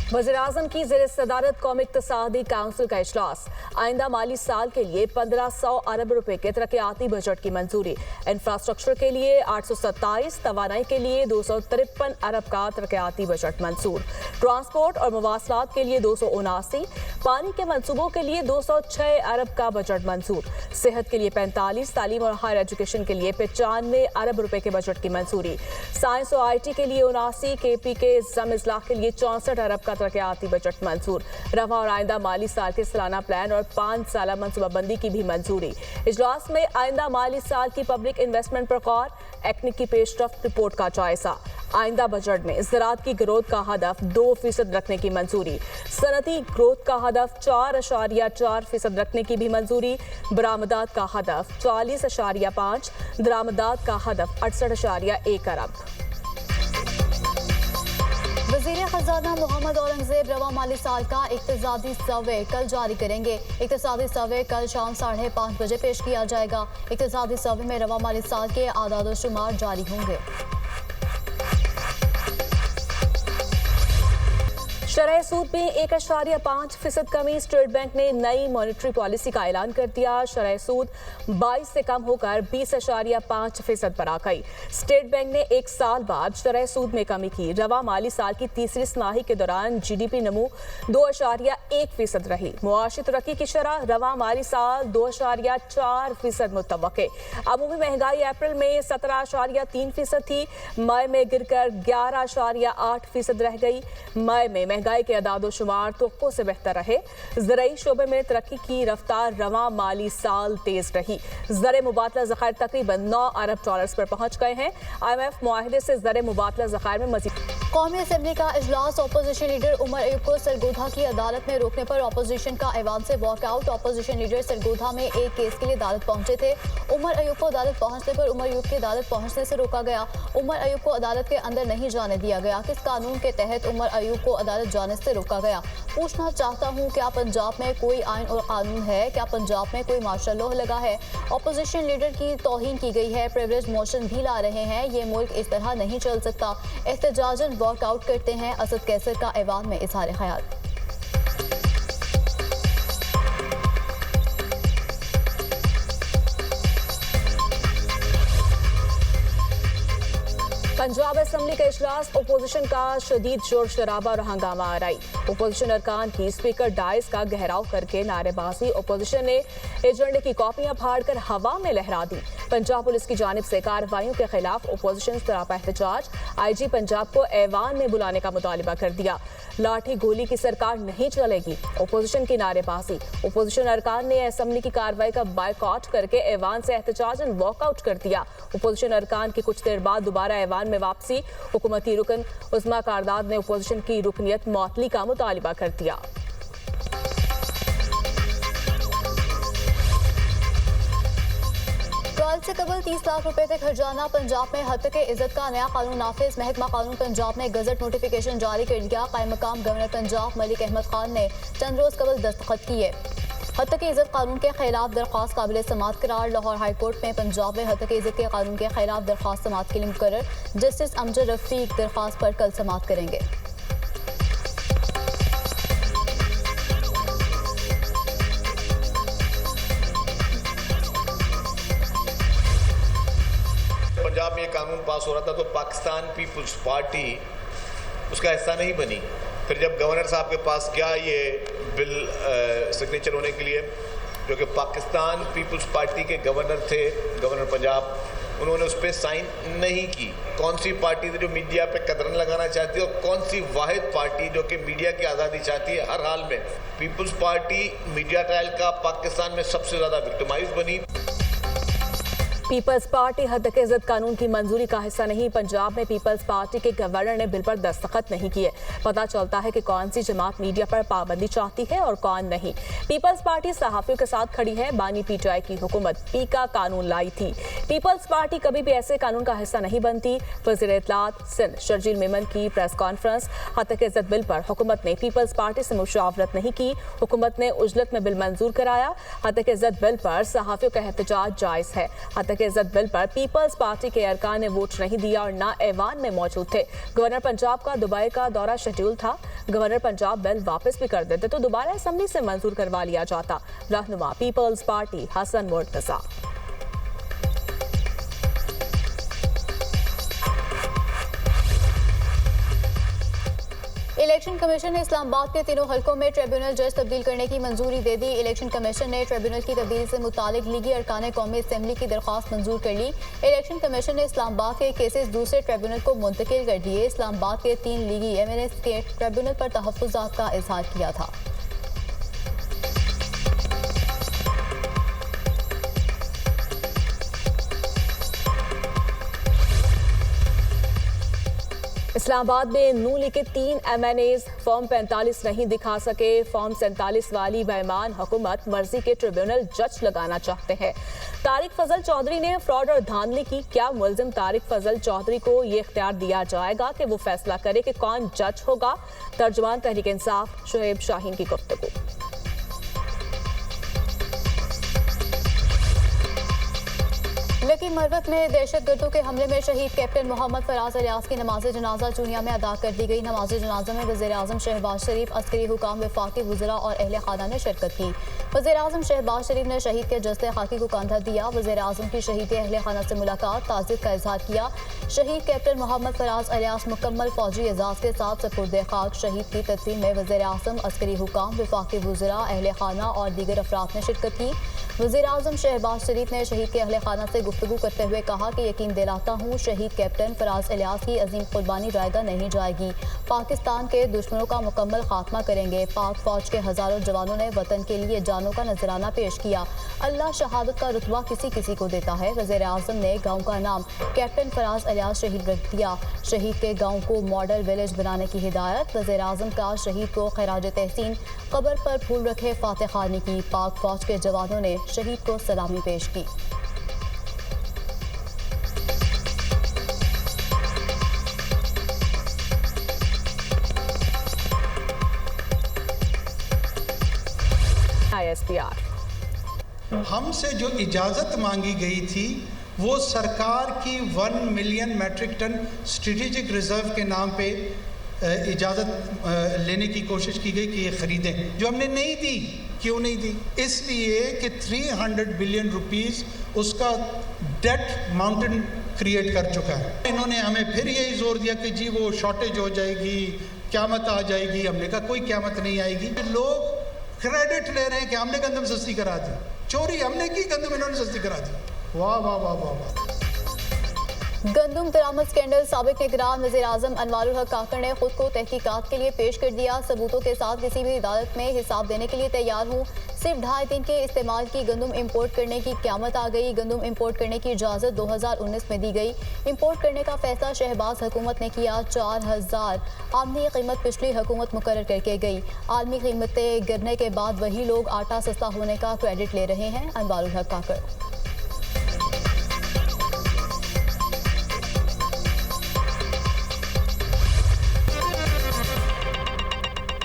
वज़ीर-ए-आज़म की ज़ेर सदारत कौमी इक़्तिसादी काउंसिल का इजलास। आइंदा माली साल के लिए 1500 अरब रुपए के तरक्याती बजट की मंजूरी। इंफ्रास्ट्रक्चर के लिए 827, तवानाई के लिए 253 अरब का तरक्याती बजट मंजूर। ट्रांसपोर्ट और मवासलात के लिए 279, पानी के मंसूबों के लिए 206 अरब का बजट मंजूर। सेहत के लिए 45, तालीम और हायर एजुकेशन के लिए 95 अरब रुपए के बजट की मंजूरी। साइंस और IT के लिए 79, KP के ज़म इस्लाह के लिए 64 अरब का तरक्याती बजट मंजूर। रवा और आइंदा माली साल के सालाना प्लान और 5 साला मनसूबाबंदी की भी मंजूरी। इजलास में आइंदा माली साल की पब्लिक इन्वेस्टमेंट पर गौर, एक्निक की पेशरफ्त रिपोर्ट का जायजा। आइंदा बजट में ज़राअत की ग्रोथ का हदफ 2% रखने की मंजूरी। सनती ग्रोथ का हदफ 4.4% रखने की भी मंजूरी। बरामदात का हदफ 40.5, दरामदात का हदफ 68.1 अरब। वज़ीर खजाना मोहम्मद औरंगजेब रवा माली साल का इक़्तिसादी सर्वे कल जारी करेंगे। इक़्तिसादी सर्वे कल शाम 5:30 बजे पेश किया जाएगा। इक़्तिसादी सर्वे में रवा माली साल के आदाद व शुमार जारी होंगे। शरह सूद में 1.5% कमी। स्टेट बैंक ने नई मॉनेटरी पॉलिसी का ऐलान कर दिया। शरह सूद 22 से कम होकर 20.5% पर आ गई। स्टेट बैंक ने एक साल बाद शरह सूद में कमी की। रवा माली साल की तीसरी तिमाही के दौरान GDP नमू 2.1% रही। मुआशी तरक्की की शरह रवा माली साल 2.4% मुतवक्के। अमूमी महंगाई अप्रैल में 17.3% थी, मई में गिरकर 11.8% रह गई। मई में महंगाई के अदाद शुमार तोक़्क़ों से बेहतर रहे। ज़राई शोबे में तरक्की की रफ्तार रवा माली साल तेज रही। ज़र मुबादला ज़खायर तकरीबन 9 अरब डॉलर्स पर पहुंच गए हैं। IMF मुआहिदे से ज़र मुबादला ज़खायर में मज़ीद। कौमी असम्बली का इजलास। अपोजिशन लीडर उमर अयूब को सरगोधा की अदालत में रोकने पर अपोजिशन का ऐवान से वॉकआउट। अपोजिशन लीडर सरगोधा में एक केस के लिए अदालत पहुंचे थे। उमर अयूब को अदालत पहुंचने पर उमर अयूब की अदालत पहुंचने से रोका गया। उमर अयूब को अदालत के अंदर नहीं जाने दिया गया। किस कानून के तहत उमर अयूब को अदालत जाने से रोका गया? पूछना चाहता हूँ, क्या पंजाब में कोई आइन और कानून है? क्या पंजाब में कोई मार्शल लॉ लगा है? अपोजिशन लीडर की तौहीन की गई है। प्रिविलेज मोशन भी ला रहे हैं। ये मुल्क इस तरह नहीं चल सकता। एहतजाजन वॉकआउट करते हैं। असद कैसर का ऐवान में इज़हार ख्याल। पंजाब असम्बली का इजलास। अपोजिशन का शदीद शोर शराबा और हंगामा आराई। अपोजिशन अरकान की स्पीकर डाइस का घेराव करके नारेबाजी। अपोजिशन ने एजेंडे की कॉपियां फाड़कर हवा में लहरा दी। पंजाब पुलिस की जानिब से कार्रवाइयों के खिलाफ अपोजिशन सरापा एहतजाज। IG पंजाब को ऐवान में बुलाने का मुतालिबा कर दिया। लाठी गोली की सरकार नहीं चलेगी। अपोजिशन की नारेबाजी। अपोजिशन अरकान ने असम्बली की कार्रवाई का बायकॉट करके ऐवान से एहतजाजन वॉकआउट कर दिया। अपोजिशन अरकान की कुछ देर बाद दोबारा ऐवान में वापसी। हुकूमती रुकन उस्मा कारदाद ने अपोजिशन की रुकनियत मुअत्तली का मुतालिबा कर दिया। ट्रायल से कबल 30 लाख रुपए तक हर्जाना। पंजाब में हद तक इज्जत का नया कानून नाफिज। महकमा कानून पंजाब ने गजट नोटिफिकेशन जारी कर दिया। कायम मकाम गवर्नर पंजाब मलिक अहमद खान ने चंद रोज कबल दस्तखत किए। हद तक इज्जत कानून के खिलाफ दरख्वास्त काबिल समात करार। लाहौर हाई कोर्ट में पंजाब में हद तक इज्जत के कानून के खिलाफ दरख्वास्त समात के लिए मुकर्रर। जस्टिस अमजद रफीक दरख्वास्त पर कल समात करेंगे। पंजाब में ये कानून पास हो रहा था तो पाकिस्तान पीपल्स पार्टी उसका हिस्सा नहीं बनी। फिर जब गवर्नर साहब के पास गया ये बिल सिग्नेचर होने के लिए, जो कि पाकिस्तान पीपल्स पार्टी के गवर्नर थे, गवर्नर पंजाब, उन्होंने उस पर साइन नहीं की। कौन सी पार्टी थी जो मीडिया पे कतरन लगाना चाहती है और कौन सी वाहिद पार्टी जो कि मीडिया की आज़ादी चाहती है? हर हाल में पीपल्स पार्टी मीडिया ट्रायल का पाकिस्तान में सबसे ज़्यादा विक्टिमाइज बनी। पीपल्स पार्टी हद तक इज्जत कानून की मंजूरी का हिस्सा नहीं। पंजाब में पीपल्स पार्टी के गवर्नर ने बिल पर दस्तखत नहीं किए। पता चलता है कि कौन सी जमात मीडिया पर पाबंदी चाहती है और कौन नहीं। पीपल्स पार्टी सहाफियों के साथ खड़ी है। बानी PTI की हुकूमत पी का कानून लाई थी। पीपल्स पार्टी कभी भी ऐसे कानून का हिस्सा नहीं बनती। वज़ीर इत्तलात सिंध शर्जील मेमन की प्रेस कॉन्फ्रेंस। हद तक इज्जत बिल पर हुकूमत ने पीपल्स पार्टी से मुशावरत नहीं की। हुकूमत ने उजलत में बिल मंजूर कराया। हद तक इज्जत बिल पर सहाफियों का एहतजाज जायज़ है। हद तक के इज्जत बिल पर पीपल्स पार्टी के अरकान ने वोट नहीं दिया और ना ऐवान में मौजूद थे। गवर्नर पंजाब का दुबई का दौरा शेड्यूल था। गवर्नर पंजाब बिल वापस भी कर देते तो दोबारा असेंबली से मंजूर करवा लिया जाता। Rahnuma Peoples Party Hasan Murtaza. Election commission ने इस्लामाबाद के तीनों हलकों में ट्रिब्यूनल जज तब्दील करने की मंजूरी दे दी। इलेक्शन कमीशन ने ट्रिब्यूनल की तब्दीली से मुतालिक लीगी अरकान कौमी असेंबली की दरख्वास्त मंजूर कर ली। इलेक्शन कमीशन ने इस्लामाबाद के केसेस दूसरे ट्रिब्यूनल को मुंतकिल कर दिए। इस्लामाबाद के 3 लीगी MNS के ट्रिब्यूनल पर तहफ़्फ़ुज़ात का इजहार किया था। इस्लामाबाद में नून लीग के 3 MNAs फॉर्म 45 नहीं दिखा सके। फॉर्म 47 वाली बेईमान हुकूमत मर्जी के ट्रिब्यूनल जज लगाना चाहते हैं। तारिक फजल चौधरी ने फ्रॉड और धांधली की। क्या मुलजिम तारिक फजल चौधरी को ये इख्तियार दिया जाएगा कि वो फैसला करे कि कौन जज होगा? तर्जुमान तहरीक इंसाफ शुएब शाहीन की गुफ्तगू। लकी मरवत में दहशतगर्दों के हमले में शहीद कैप्टन मोहम्मद फराज अलियास की नमाज जनाजा चूनिया में अदा कर दी गई। नमाज जनाजा में वज़ीर आज़म शहबाज शरीफ, अस्करी हुकाम, वफाकी वज़रा और अहले खाना ने शिरकत की। वज़ीर आज़म शहबाज शरीफ ने शहीद के जस्ते खाकी को कंधा दिया। वज़ीर आज़म की शहीद अहले खाना से मुलाकात, ताज़ियत का इजहार किया। शहीद कैप्टन मोहम्मद फराज अलियास मुकम्मल फौजी एजाज़ के साथ सपुर्द खाक। शहीद की तदफीन में वज़ीर आज़म, अस्करी हुकाम, वफाकी वज़रा, अहले खाना और दीगर अफराद ने शिरकत की। वज़ीर आज़म शहबाज शरीफ ने शहीद के अहले खाना से गुफ्तगू करते हुए कहा कि यकीन दिलाता हूँ शहीद कैप्टन फराज अलियास की अजीम कुर्बानी रायगा नहीं जाएगी। पाकिस्तान के दुश्मनों का मुकम्मल खात्मा करेंगे। पाक फौज के हज़ारों जवानों ने वतन के लिए जानों का नजराना पेश किया। अल्लाह शहादत का रुतबा किसी किसी को देता है। वज़ीर आज़म ने गाँव का नाम कैप्टन फराज अलियास शहीद रख दिया। शहीद के गाँव को मॉडल विलेज बनाने की हिदायत। वज़ीर आज़म का शहीद को खराज तहसीन कब्र पर फूल रखे फातह खानी की। पाक फौज के जवानों ने शहीद को सलामी पेश की। ISPR हमसे जो इजाज़त मांगी गई थी वो सरकार की 1 million metric ton strategic reserve के नाम पे इजाज़त लेने की कोशिश की गई कि ये ख़रीदें, जो हमने नहीं दी। क्यों नहीं दी? इसलिए कि 300 बिलियन रुपीस उसका डेट माउंटेन क्रिएट कर चुका है। इन्होंने हमें फिर यही जोर दिया कि जी वो शॉर्टेज हो जाएगी, क़यामत आ जाएगी। हमने कहा कोई क़यामत नहीं आएगी। लोग क्रेडिट ले रहे हैं कि हमने गंदम सस्ती करा दी। चोरी हमने की, गंदम इन्होंने सस्ती करा दी। वाह वाह वाह वाह वाह। गंदम दरामद स्कैंडल, साबिक निगरान वज़ीर आज़म अनवारुल हक काकड़ ने खुद को तहकीकात के लिए पेश कर दिया। सबूतों के साथ किसी भी अदालत में हिसाब देने के लिए तैयार हूँ। सिर्फ 2.5 दिन के इस्तेमाल की गंदम इंपोर्ट करने की क़यामत आ गई। गंदम इंपोर्ट करने की इजाज़त 2019 में दी गई। इंपोर्ट करने का फैसला शहबाज हुकूमत ने किया। 4000 आलमी कीमत पिछली हुकूमत मुकर्रर करके गई। आलमी कीमतें गिरने के बाद वही लोग आटा सस्ता होने का क्रेडिट ले रहे हैं। अनवारुल हक काकड़।